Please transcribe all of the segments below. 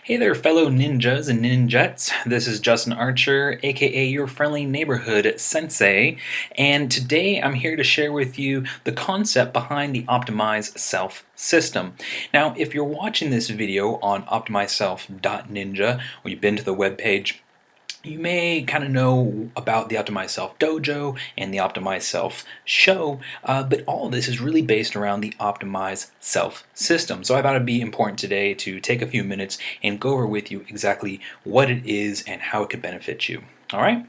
Hey there, fellow ninjas and ninjettes. This is Justin Archer, aka your friendly neighborhood sensei, and today I'm here to share with you the concept behind the Optimize Self system. Now, if you're watching this video on optimizeself.ninja, or you've been to the webpage, you may kind of know about the Optimize Self Dojo and the Optimize Self show, but all of this is really based around the Optimize Self system. So I thought it'd be important today to take a few minutes and go over with you exactly what it is and how it could benefit you. All right?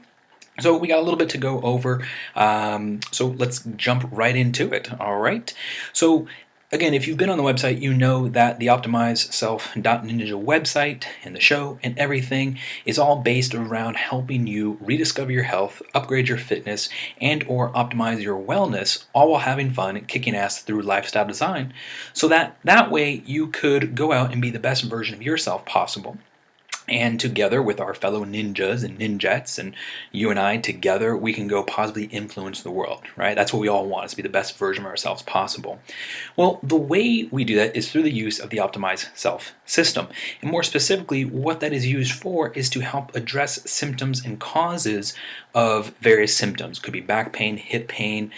So we got a little bit to go over, so let's jump right into it, all right? So again, if you've been on the website, you know that the OptimizeSelf.Ninja website and the show and everything is all based around helping you rediscover your health, upgrade your fitness, and or optimize your wellness, all while having fun and kicking ass through lifestyle design, so that way you could go out and be the best version of yourself possible. And together with our fellow ninjas and ninjettes and you and I together, we can go positively influence the world, right? That's what we all want, is to be the best version of ourselves possible. Well, the way we do that is through the use of the Optimize Self system. And more specifically, what that is used for is to help address symptoms and causes of various symptoms. Could be back pain, hip pain,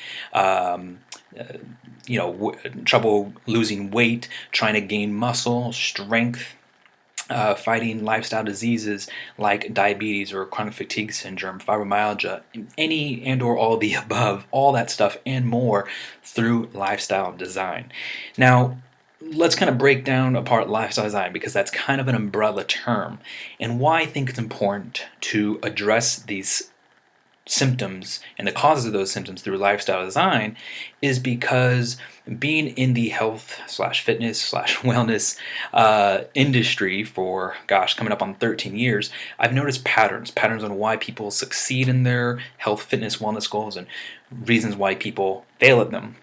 trouble losing weight, trying to gain muscle, strength, fighting lifestyle diseases like diabetes or chronic fatigue syndrome, fibromyalgia, any and or all of the above, all that stuff and more through lifestyle design. Now, let's kind of break down apart lifestyle design, because that's kind of an umbrella term, and why I think it's important to address these symptoms and the causes of those symptoms through lifestyle design is because being in the health slash fitness slash wellness industry for, gosh, coming up on 13 years, I've noticed patterns on why people succeed in their health, fitness, wellness goals, and reasons why people fail at them.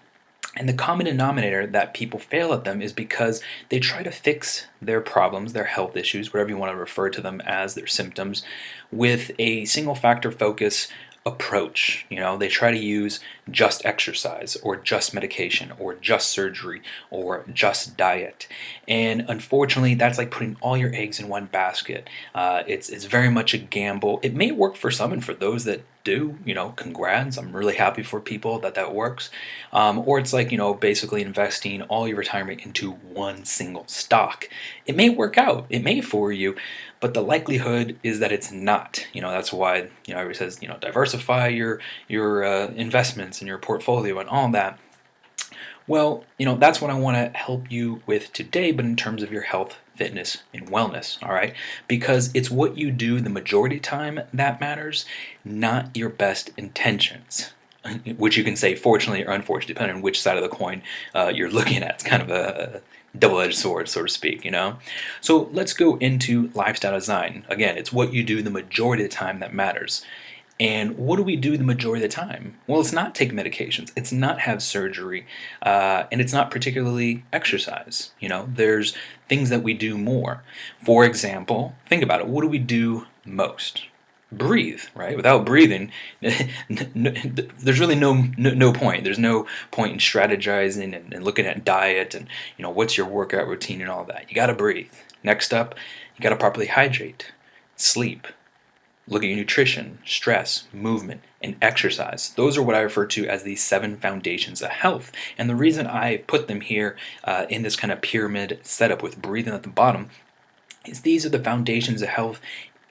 And the common denominator that people fail at them is because they try to fix their problems, their health issues, whatever you want to refer to them as, their symptoms, with a single factor focus approach. They try to use just exercise or just medication or just surgery or just diet. And unfortunately, that's like putting all your eggs in one basket. It's very much a gamble. It may work for some, and for those that do, congrats. I'm really happy for people that works. Or it's like, basically investing all your retirement into one single stock. It may work out. It may for you, but the likelihood is that it's not. That's why, everybody says, diversify your investments and your portfolio and all that. Well, that's what I want to help you with today, but in terms of your health, fitness, and wellness, all right? Because it's what you do the majority of the time that matters, not your best intentions. Which you can say fortunately or unfortunately, depending on which side of the coin you're looking at. It's kind of a double-edged sword, so to speak, So let's go into lifestyle design. Again, it's what you do the majority of the time that matters. And what do we do the majority of the time? Well, it's not take medications, it's not have surgery, and it's not particularly exercise. There's things that we do more. For example, think about it. What do we do most? Breathe, right? Without breathing, there's really no point. There's no point in strategizing and looking at diet and what's your workout routine and all that. You got to breathe. Next up, you got to properly hydrate, sleep. Look at your nutrition, stress, movement, and exercise. Those are what I refer to as the 7 foundations of health. And the reason I put them here in this kind of pyramid setup with breathing at the bottom is these are the foundations of health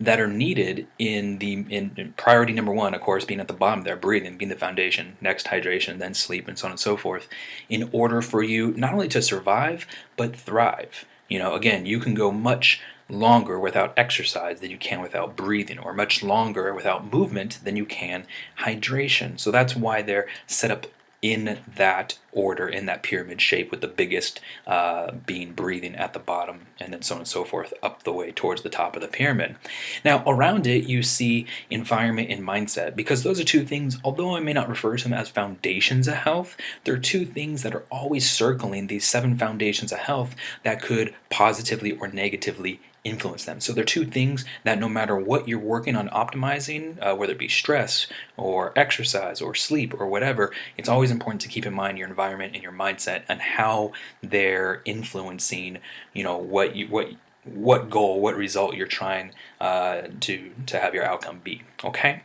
that are needed in priority number 1, of course, being at the bottom there, breathing, being the foundation, next hydration, then sleep, and so on and so forth, in order for you not only to survive, but thrive. Again, you can go much longer without exercise than you can without breathing, or much longer without movement than you can hydration. So that's why they're set up in that order, in that pyramid shape, with the biggest being breathing at the bottom, and then so on and so forth up the way towards the top of the pyramid. Now, around it, you see environment and mindset, because those are two things, although I may not refer to them as foundations of health, they're two things that are always circling these 7 foundations of health that could positively or negatively influence them. So they're two things that no matter what you're working on optimizing, whether it be stress or exercise or sleep or whatever, it's always important to keep in mind your environment and your mindset and how they're influencing, what what goal, what result you're trying to have your outcome be. Okay.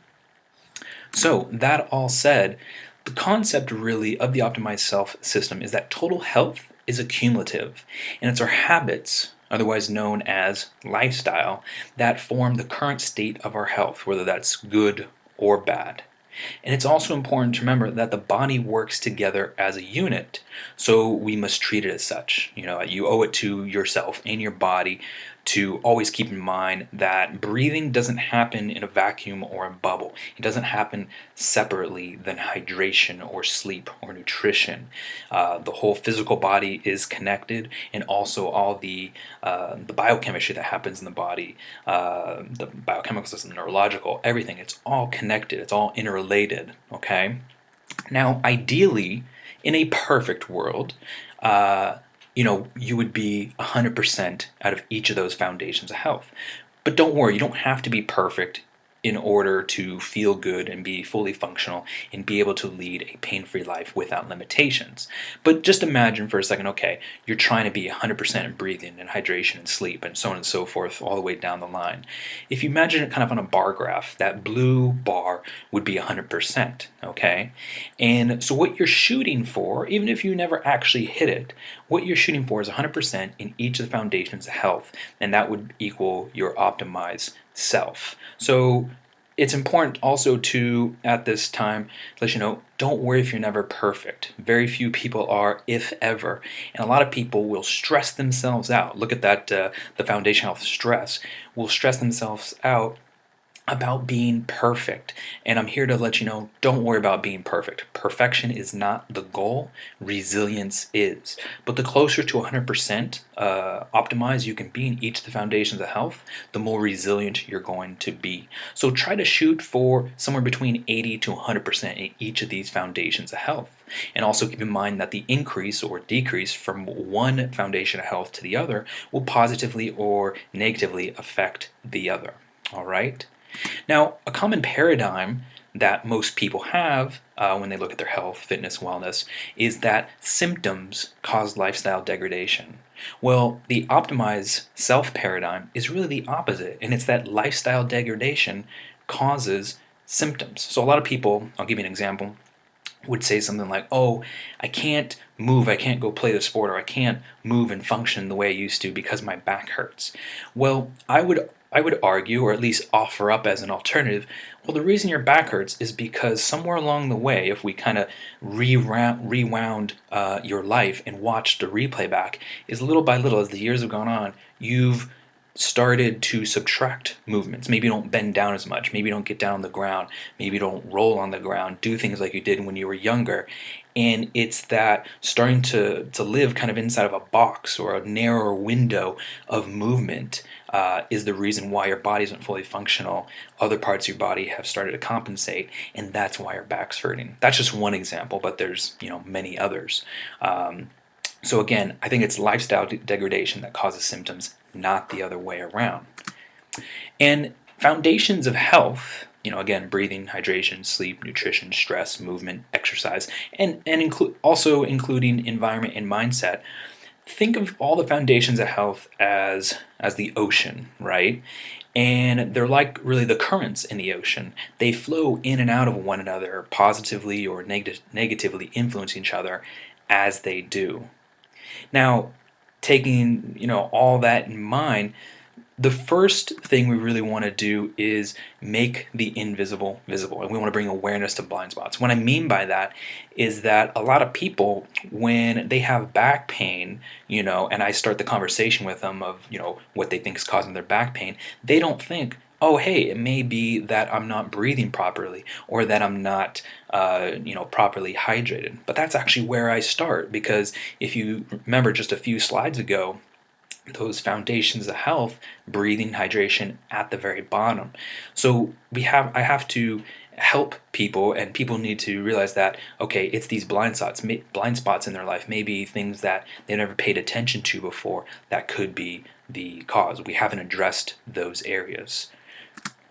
So that all said, the concept really of the optimized self system is that total health is accumulative, and it's our habits, otherwise known as lifestyle, that form the current state of our health, whether that's good or bad. And it's also important to remember that the body works together as a unit, so we must treat it as such. You owe it to yourself and your body to always keep in mind that breathing doesn't happen in a vacuum or a bubble. It doesn't happen separately than hydration or sleep or nutrition. The whole physical body is connected, and also all the biochemistry that happens in the body, the biochemical system, neurological, everything. It's all connected. It's all interrelated. Okay. Now, ideally, in a perfect world, you would be 100% out of each of those foundations of health. But don't worry, you don't have to be perfect in order to feel good and be fully functional and be able to lead a pain-free life without limitations. But just imagine for a second, okay, you're trying to be 100% in breathing and hydration and sleep and so on and so forth all the way down the line. If you imagine it kind of on a bar graph, that blue bar would be 100%, okay? And so what you're shooting for, even if you never actually hit it, what you're shooting for is 100% in each of the foundations of health, and that would equal your optimized self. So it's important also to, at this time, let you know, don't worry if you're never perfect. Very few people are, if ever. And a lot of people will stress themselves out. Look at that, the foundation health stress, will stress themselves out about being perfect. And I'm here to let you know, don't worry about being perfect. Perfection is not the goal, resilience is. But the closer to 100% optimized you can be in each of the foundations of health, the more resilient you're going to be. So try to shoot for somewhere between 80 to 100% in each of these foundations of health. And also keep in mind that the increase or decrease from one foundation of health to the other will positively or negatively affect the other. All right? Now, a common paradigm that most people have when they look at their health, fitness, wellness, is that symptoms cause lifestyle degradation. Well, the optimized self paradigm is really the opposite, and it's that lifestyle degradation causes symptoms. So, a lot of people, I'll give you an example, would say something like, oh, I can't move, I can't go play the sport, or I can't move and function the way I used to because my back hurts. Well, I would argue, or at least offer up as an alternative, well, the reason your back hurts is because somewhere along the way, if we kind of rewound your life and watched the replay back, is little by little, as the years have gone on, you've started to subtract movements. Maybe you don't bend down as much. Maybe you don't get down on the ground. Maybe you don't roll on the ground. Do things like you did when you were younger. And it's that starting to live kind of inside of a box or a narrower window of movement is the reason why your body isn't fully functional. Other parts of your body have started to compensate, and that's why your back's hurting. That's just one example, but there's many others. So again, I think it's lifestyle degradation that causes symptoms, not the other way around. And foundations of health, again, breathing, hydration, sleep, nutrition, stress, movement, exercise, and also including environment and mindset. Think of all the foundations of health as the ocean, right? And they're like really the currents in the ocean. They flow in and out of one another, positively or negatively influencing each other as they do. Now, taking all that in mind, the first thing we really want to do is make the invisible visible, and we want to bring awareness to blind spots. What I mean by that is that a lot of people, when they have back pain, and I start the conversation with them of what they think is causing their back pain, they don't think, oh, hey, it may be that I'm not breathing properly or that I'm not properly hydrated. But that's actually where I start, because if you remember just a few slides ago, those foundations of health, breathing, hydration, at the very bottom. So I have to help people, and people need to realize that, okay, it's these blind spots in their life, maybe things that they've never paid attention to before, that could be the cause. We haven't addressed those areas.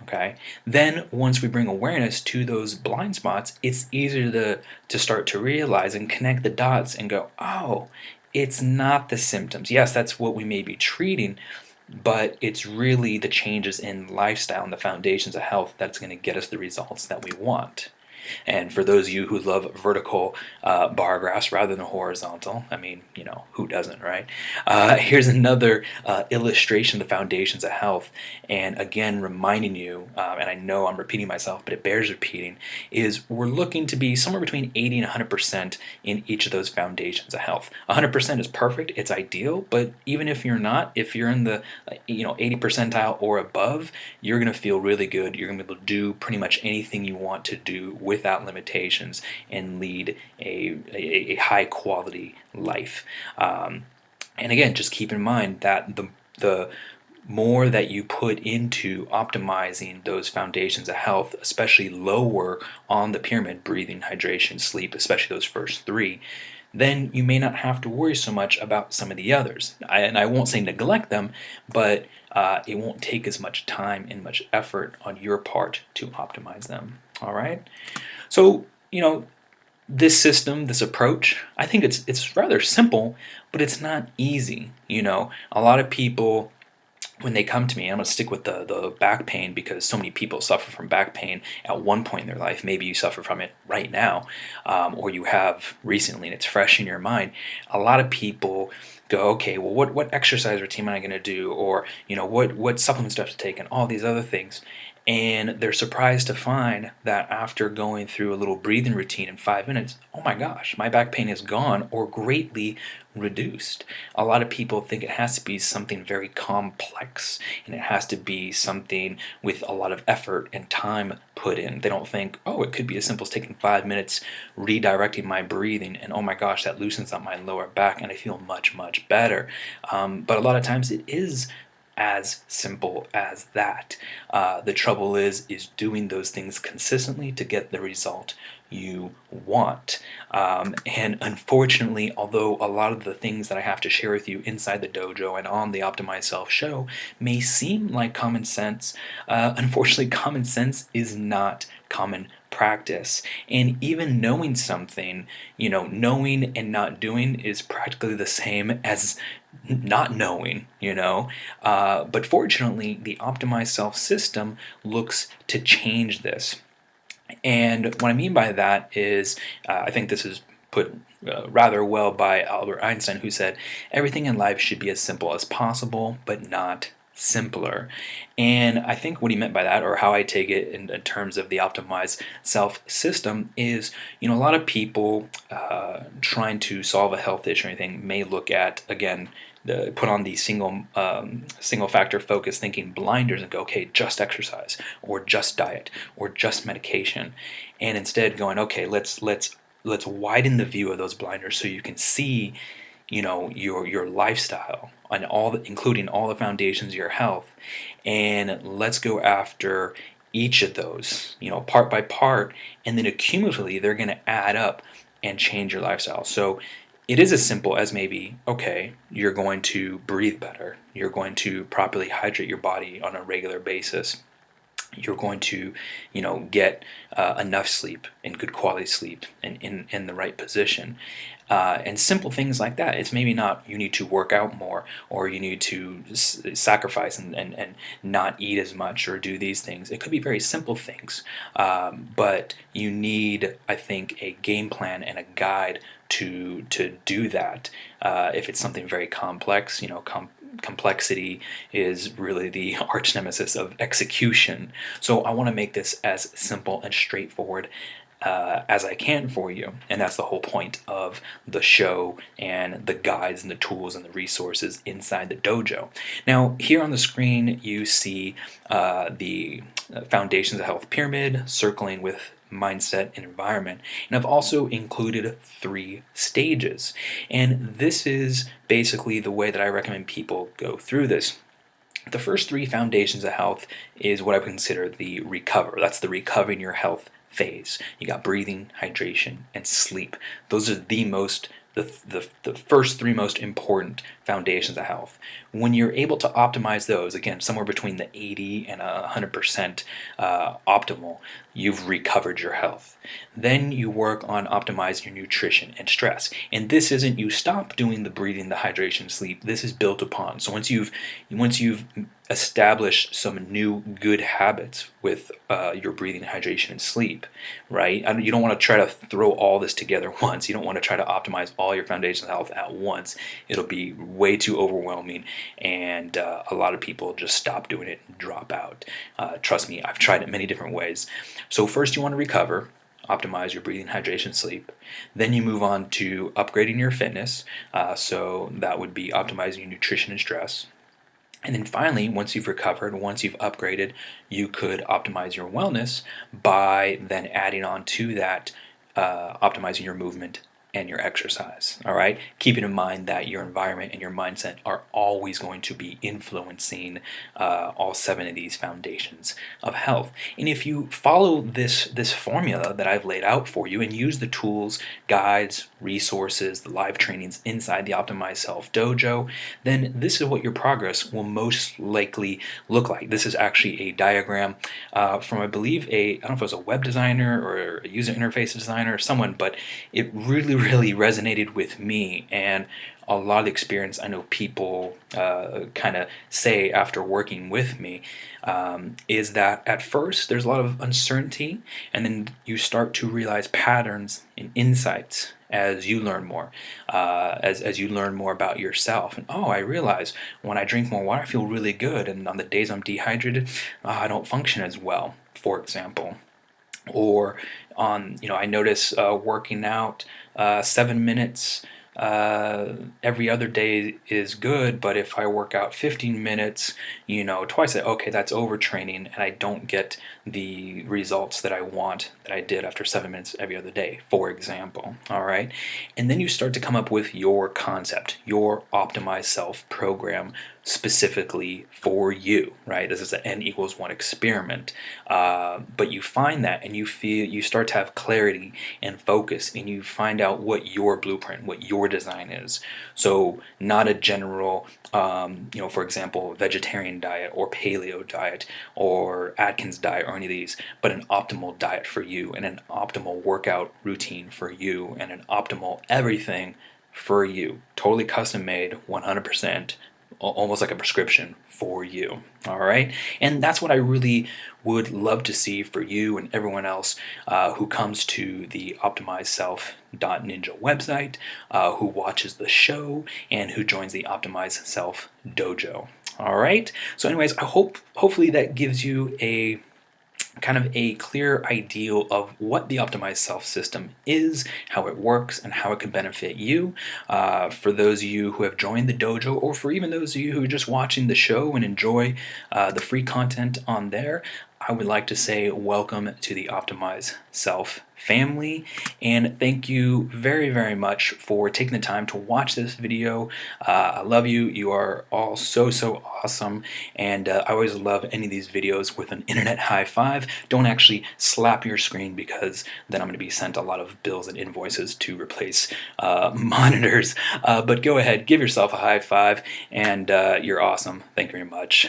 Okay. Then once we bring awareness to those blind spots, it's easier to start to realize and connect the dots and go, oh, it's not the symptoms. Yes, that's what we may be treating, but it's really the changes in lifestyle and the foundations of health that's going to get us the results that we want. And for those of you who love vertical bar graphs rather than horizontal, I mean, who doesn't, right? Here's another illustration of the foundations of health. And again, reminding you, and I know I'm repeating myself, but it bears repeating, is we're looking to be somewhere between 80 and 100% in each of those foundations of health. 100% is perfect, it's ideal, but even if you're not, if you're in the 80 percentile or above, you're going to feel really good. You're going to be able to do pretty much anything you want to do without limitations and lead a high quality life. And again, just keep in mind that the more that you put into optimizing those foundations of health, especially lower on the pyramid, breathing, hydration, sleep, especially those first three, then you may not have to worry so much about some of the others. And I won't say neglect them, but it won't take as much time and much effort on your part to optimize them. All right? So, this system, this approach, I think it's rather simple, but it's not easy. A lot of people, when they come to me, I'm going to stick with the back pain because so many people suffer from back pain at one point in their life. Maybe you suffer from it right now, or you have recently and it's fresh in your mind. A lot of people go, okay, well, what exercise routine am I going to do? Or, what supplements do I have to take and all these other things. And they're surprised to find that after going through a little breathing routine in 5 minutes, oh my gosh, my back pain is gone or greatly reduced. A lot of people think it has to be something very complex and it has to be something with a lot of effort and time put in. They don't think, oh, it could be as simple as taking 5 minutes, redirecting my breathing, and oh my gosh, that loosens up my lower back and I feel much, much better. But a lot of times it is as simple as that. The trouble is doing those things consistently to get the result you want. And unfortunately, although a lot of the things that I have to share with you inside the dojo and on the Optimize Self show may seem like common sense, unfortunately, common sense is not common practice. And even knowing something, knowing and not doing is practically the same as not knowing, but fortunately the Optimized Self system looks to change this. And what I mean by that is, I think this is put rather well by Albert Einstein, who said, everything in life should be as simple as possible, but not simpler. And I think what he meant by that, or how I take it in terms of the Optimized Self system, is a lot of people trying to solve a health issue or anything may look at, again, put on the single factor focus thinking blinders and go, okay, just exercise or just diet or just medication, and instead going, okay, let's widen the view of those blinders so you can see your lifestyle and including all the foundations of your health, and let's go after each of those part by part, and then accumulatively they're going to add up and change your lifestyle. So it is as simple as maybe, okay, you're going to breathe better, you're going to properly hydrate your body on a regular basis, you're going to get enough sleep and good quality sleep and in the right position, and simple things like that. It's maybe not you need to work out more or you need to sacrifice and not eat as much or do these things. It could be very simple things, but you need, I think, a game plan and a guide to do that. If it's something very complex, complexity is really the arch nemesis of execution. So I want to make this as simple and straightforward as I can for you, and that's the whole point of the show and the guides and the tools and the resources inside the dojo. Now, here on the screen you see the Foundations of Health pyramid circling with mindset and environment, and I've also included 3 stages, and this is basically the way that I recommend people go through this. The first 3 foundations of health is what I would consider the recover. That's the recovering your health phase. You got breathing, hydration, and sleep. Those are the first 3 most important foundations of health. When you're able to optimize those, again, somewhere between the 80 and 100% optimal, you've recovered your health. Then you work on optimizing your nutrition and stress. And this isn't you stop doing the breathing, the hydration, sleep. This is built upon. So once you've established some new good habits with your breathing, hydration, and sleep, right? You don't want to try to throw all this together once. You don't want to try to optimize all your foundational health at once. It'll be way too overwhelming, and a lot of people just stop doing it and drop out. Trust me, I've tried it many different ways. So first you want to recover, optimize your breathing, hydration, sleep. Then you move on to upgrading your fitness. So that would be optimizing your nutrition and stress. And then finally, once you've recovered, once you've upgraded, you could optimize your wellness by then adding on to that, optimizing your movement and your exercise. All right, keeping in mind that your environment and your mindset are always going to be influencing all 7 of these foundations of health. And if you follow this formula that I've laid out for you and use the tools, guides, resources, the live trainings inside the Optimized Self Dojo, then this is what your progress will most likely look like. This is actually a diagram from, I believe, I don't know if it was a web designer or a user interface designer or someone, but it really resonated with me, and a lot of the experience I know people kind of say after working with me is that at first there's a lot of uncertainty, and then you start to realize patterns and insights as you learn more, as you learn more about yourself. And I realize when I drink more water, I feel really good, and on the days I'm dehydrated, I don't function as well, for example. Or I notice working out 7 minutes every other day is good, but if I work out 15 minutes, twice, okay, that's overtraining, and I don't get the results that I want that I did after 7 minutes every other day, for example. All right, and then you start to come up with your concept, your optimized self program specifically for you, right? This is an N=1 experiment, but you find that, and you start to have clarity and focus, and you find out what your blueprint, what your design is. So not a general, for example, vegetarian diet or paleo diet or Atkins diet or any of these, but an optimal diet for you, and an optimal workout routine for you, and an optimal everything for you, totally custom made, 100%, almost like a prescription for you. All right, and that's what I really would love to see for you and everyone else who comes to the Optimized Self Ninja website, who watches the show, and who joins the Optimized Self Dojo. All right, so anyways, hopefully that gives you a kind of a clear ideal of what the optimized self system is, how it works, and how it can benefit you. For those of you who have joined the dojo, or for even those of you who are just watching the show and enjoy the free content on there, I would like to say welcome to the Optimized Self family, and thank you very much for taking the time to watch this video. I love you. You are all so awesome, and I always love any of these videos with an internet high five. Don't actually slap your screen, because then I'm going to be sent a lot of bills and invoices to replace monitors, but go ahead, give yourself a high five, and you're awesome. Thank you very much.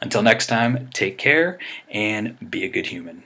Until next time, take care and be a good human.